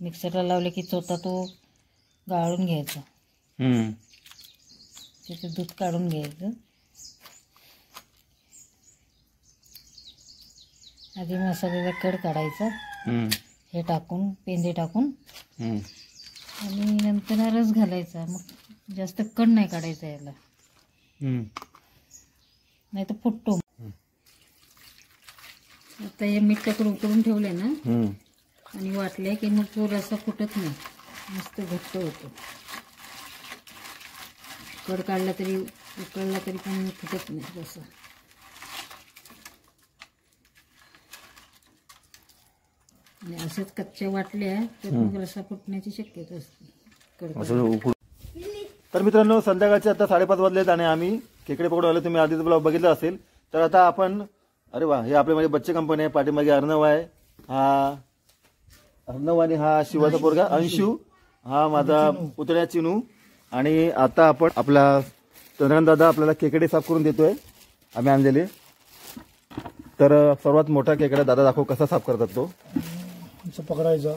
मिक्सरला लावले की चोथा तो गाळून घ्यायचा. त्याचं दूध काढून घ्यायचं. आधी मसाल्याचा कड काढायचा, हे टाकून पेंदे टाकून आणि नंतर रस घालायचा. मग जास्त कड नाही काढायचा याला, नाही तर फुटतो. आता हे मीठ टाकून उकळून ठेवले ना आणि वाटले की मग तो रस्सा फुटत नाही, मस्त घट्ट होतो. कड काढला तरी उकळला तरी पण फुटत नाही रस्सा. आणि असेच कच्चे वाटले तर मग रस्सा फुटण्याची शक्यता असते. तर मित्रांनो, संध्याकाळचे आता 5:30 वाजलेत आणि आम्ही खेकडे पकडून आलो. तुम्ही आधीच ब्लॉग बघितला असेल. तर आता आपण, अरे वा, हे आपल्या माझे बच्चे कंपनी आहे. पाठीमागे अर्णव आहे, हा अर्णव आणि हा शिवाचा पोरगा अंशू, हा माझा पुतण्या चिनू. आणि आता आपण आपला चंद्रकांत दादा आपल्याला खेकडे साफ करून देतोय आम्ही आणलेले. तर सर्वात मोठा खेकडा दादा दाखव कसा साफ करतात तो. पकडायचा,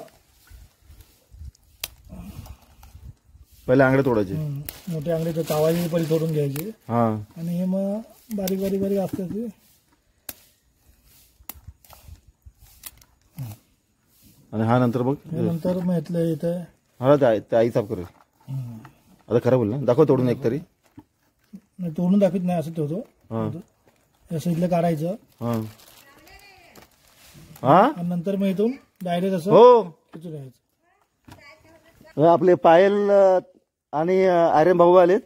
पहिले आंगडे तोडायचे, मोठे आंगडे तर तावायचे पहिले तोडून घ्यायचे. हा, आणि हे मग बारीक बारीक बारीक असतात ते. आणि हा नंतर बघ, नंतर मग इथलं इथं हा ते आई साफ करेल. आता खरं बोल ना, दाखव तोडून एक तरी. नाही, तोडून दाखवत नाही, असं ठेवतो. असं इथलं काढायचं. आणि नंतर मग इथून डायरेक्ट असं खिचून घ्यायचं. आपले पायल आणि आर्यन भाऊ आलेत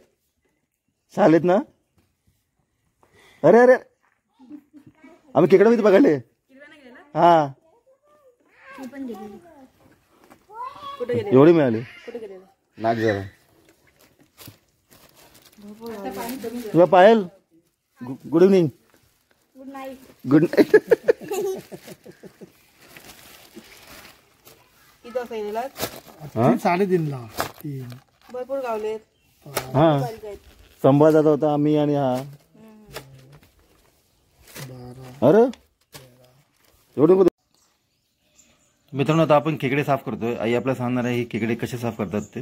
शाळेत ना. अरे अरे, आम्ही खेकडे किती पकडले. हा, एवढी मिळाली. नाक जरा तुला Payal. Good evening. Good night. हा, 3:30ला. भरपूर गावले. हा, संभा जात होता आम्ही आणि हा. अरे एवढे मित्रांनो, आता आपण खेकडे साफ करतोय. आई आपल्याला सांगणार आहे ही खेकडे कसे साफ करतात ते.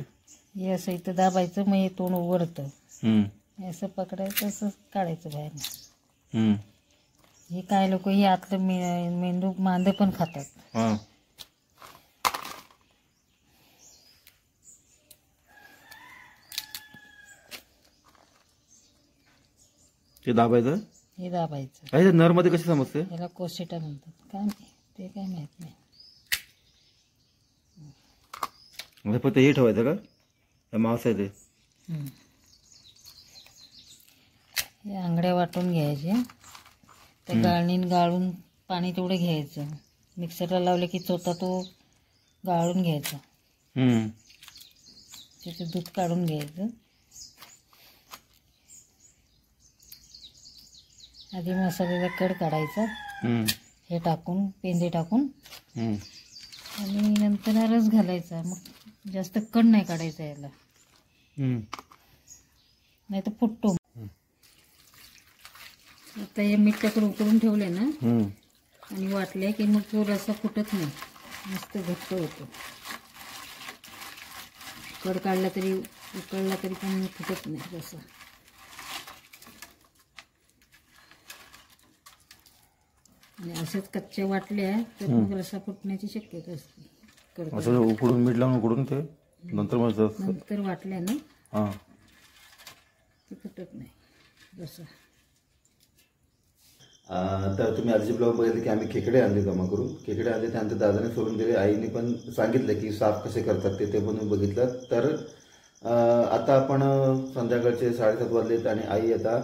हे असं इथं दाबायचं, मग हे तोंड उघडतं. असं पकडायचं, असं काढायचं बाहेर. हे काय लोक हे आतलं मेंदू मांद पण खातात. ते दाबायचं, हे दाबायचं. काय नर मध्ये कसे समजते. याला कोशिटा म्हणतात. काय ते काय माहित नाही. फक्त हे ठेवायचं का मांस आहे ते. हे आंगड्या वाटून घ्यायचे, त्या गाळणीने गाळून पाणी तेवढं घ्यायचं. मिक्सरला लावले की चोथा तो गाळून घ्यायचा. त्याचं दूध काढून घ्यायचं. आधी मसाल्याचा कड काढायचा, हे टाकून पेंदे टाकून आणि नंतर रस घालायचा. मग जास्त कड नाही काढायचा याला, नाही तर फुटतो. आता हे मीठ टाकून उकळून ठेवले ना आणि वाटले की मग तो रस्सा फुटत नाही, मस्त घट्ट होतो. कड काढला तरी उकळला तरी पण फुटत नाही रस्सा. आणि असेच कच्चे वाटले तर मग रस्सा फुटण्याची शक्यता असते. उकडून मीठ लावून उकडून ते नंतर वाटल्या ना ते फुटत नाही रस्सा. तर तुम्ही आधीचे ब्लॉग बघितले की आम्ही खेकडे आणले जमा करून. खेकडे आणले त्यानंतर दादाने सोडून दिले. आईने पण सांगितलं की साफ कसे करतात ते पण बघितलं. तर आता आपण संध्याकाळचे 7:30 वाजलेत आणि आई आता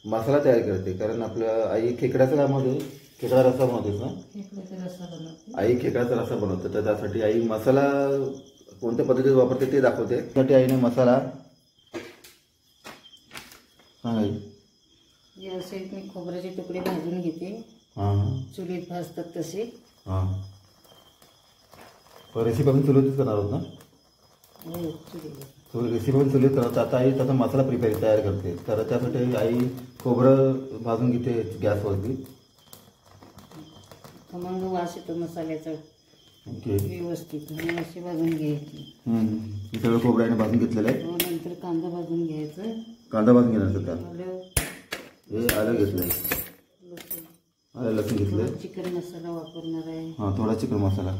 मसाला तयार करते. कारण आपलं आई खेकड्याचं कामध्ये खेकडा रस्सा बनवतेस ना. आई खेकड्याचा रस्सा बनवते. तर त्यासाठी आई मसाला कोणत्या पद्धतीत वापरते ते दाखवते. त्यासाठी आईने मसाला असे मी खोबऱ्याचे तुकडे भाजून घेते. चुलीत भाजतात तसे. रेसिपी आपण चुलीतच करणार आहोत ना. रेसिपी पण चुलीत करत. आता आई त्याचा मसाला तयार करते. तर त्यासाठी आई खोबरं भाजून घेते गॅसवरती. खमंग वास येतो मसाल्याचा. ओके. व्यवस्थित आणि अशी भाजून घ्यायची. हे सगळं खोबऱ्याने भाजून घेतलेलं आहे. नंतर कांदा भाजून घ्यायचं. कांदा भाजून घेणार सध्या. आलं, हे आलं घेतलंय, लसूण, आलं लसूण घेतलंय. चिकन मसाला वापरणार आहे. हां, थोडा चिकन मसाला.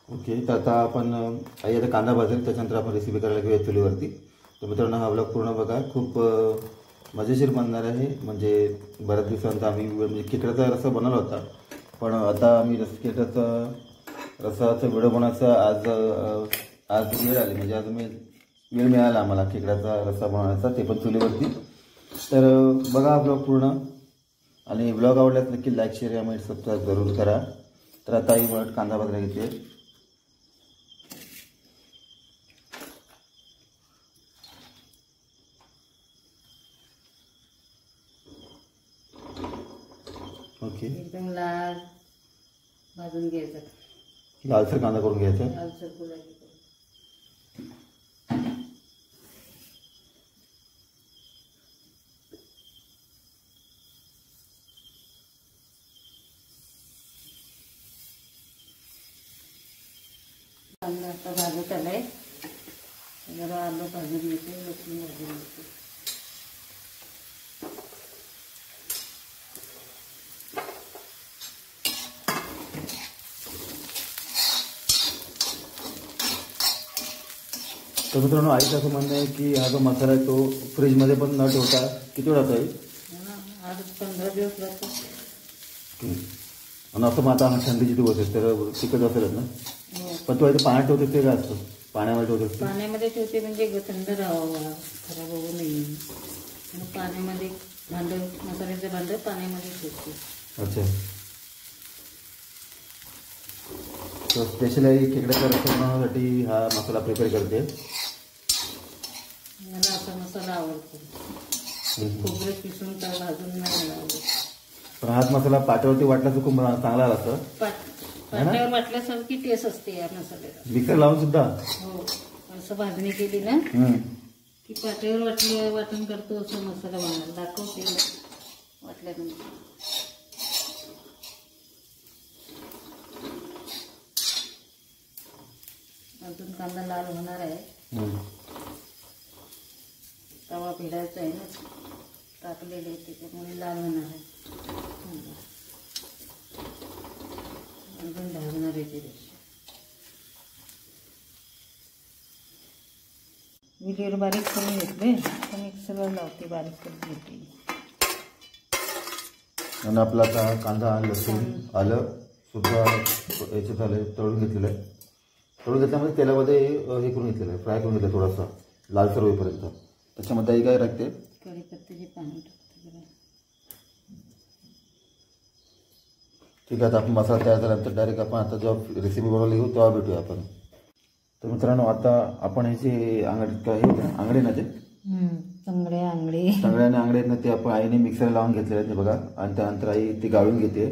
ओके. तर आता आपण आई आता कांदा भाजेल, त्याच्यानंतर आपण रेसिपी करायला घेऊया चुलीवरती. तर मित्रांनो हा ब्लॉग पूर्ण बघा, खूप मजेशीर बनणार आहे. म्हणजे बऱ्याच दिवसांचा आम्ही म्हणजे खेकड्याचा रस्सा बनवला होता, पण आता आम्ही खेकड्याचा रस्साचा व्हिडिओ बनवायचा आज वेळ आली. म्हणजे आज वेळ मिळाला आम्हाला खेकड्याचा रस्सा बनवण्याचा, ते पण चुलीवरती. तर बघा हा ब्लॉग पूर्ण, आणि ब्लॉग आवडल्यास नक्की लाईक, शेअर आणि सबस्क्राईब जरूर करा. तर आता आई मुळात कांदा भाजला घेते. ओके. एकदम लाल भाजून घ्यायचं. लालसर कांदा करून घ्यायचा. लालसर गुलाबी करून. कांदा आता भाजत आलाय. जरा आलं भाजून घेते, लसूण भाजून घेते. तर मित्रांनो आईचं असं म्हणणं आहे की हा जो मसाला आहे तो फ्रीजमध्ये पण न ठेवता किती वेळ राहतो? आज 15 दिवस लागतात. आणि असं मग आता हा थंडीचे दिवस आहेत तर तिखट असेलच ना. हो. पण तू इथे पाण्यात ठेवतेस ते काय असतं? पाण्यामध्ये ठेवतेस ते? पाण्यामध्ये ठेवते म्हणजे थंड राहावा, खराब होऊ नये. आणि पाण्यामध्ये भांडं, मसाल्याचं भांडं पाण्यामध्ये ठेवते. अच्छा. तर स्पेशल आहे खेकड्याचा रस्सा बनवण्यासाठी हा मसाला प्रिपेअर करते. मला असा मसाला आवडतो. खोबरं किसून काय भाजून नाही मला आवडत. पण हाच मसाला पाट्यावरती वाटला तर खूप चांगला लागतं. पाट्यावर वाटल्यासारखी टेस्ट असते या मसाल्याला. मिक्सर लावून सुद्धा. हो, असं भाजणी केली ना की पाट्यावर वाटण करतो असं मसाला बनवायला दाखवते वाटल्यानंतर. अजून कांदा लाल होणार आहे. तवा भिडायचा आहे ना, टाकलेले त्याच्यामुळे लाल होणार आहे. अजून भाजणार आहे ते. विडीवर बारीक करून घेतले, तर मिक्सरला लावते, बारीक करून घेते. आणि आपला आता कांदा, लसूण, आलं सुद्धा याच्यात आलं तळून घेतलेलं आहे. तळून घेतल्यामध्ये तेलामध्ये हे करून घेतलेलं आहे, फ्राय करून घेतलं थोडासा लालसर होईपर्यंत. त्याच्यामध्ये आई काय टाकते? कढीपत्त्याचे पाणी टाकते जरा. ठीक आहे. आता आपण मसाला तयार झाल्यानंतर डायरेक्ट आपण आता जेव्हा रेसिपी बनवली घेऊ तेव्हा भेटूया आपण. तर मित्रांनो आता आपण हे जे काय आंगडे ना ते तंगडे आणि आंगडे आहेत ना ते आपण आईने मिक्सरला लावून घेतलेले आहेत ते बघा. आणि त्यानंतर आई ती गाळून घेते.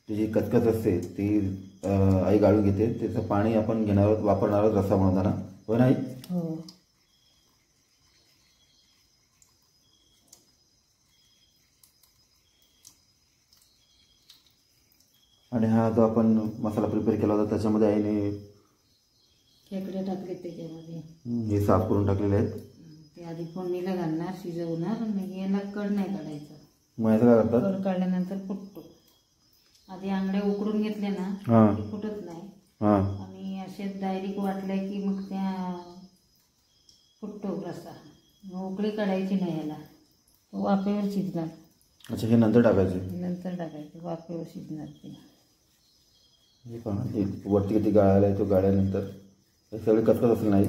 ती जी कचकच असते ती आई गाळून घेते. त्याचं पाणी आपण घेणार आहोत, वापरणार आहोत रस्सा बनवताना. हो ना आई? हो. आणि हा जो आपण मसाला प्रिपेअर केला होता त्याच्यामध्ये आईने खेकडे टाकले त्याच्यामध्ये. हे साफ करून टाकलेले आहेत. ते आधी फोडणीला घालणार, शिजवणार, आणि याला कड नाही काढायचा. मग याचं काय करतात? कड काढल्यानंतर फुटतो. आधी आंगड्या उकडून घेतले ना की फुटत नाही. आणि असे डायरेक्ट वाटले की मग त्या फुटतो रस्सा. मग उकळी काढायची नाही याला, वाफेवर शिजणार. अच्छा, हे नंतर टाकायचे? नंतर टाकायचे, वाफेवर शिजणार ते. हे पहा, वरती किती गाळायला आहे तो गाळ्यानंतर हे सगळे कचकच असेल नाही.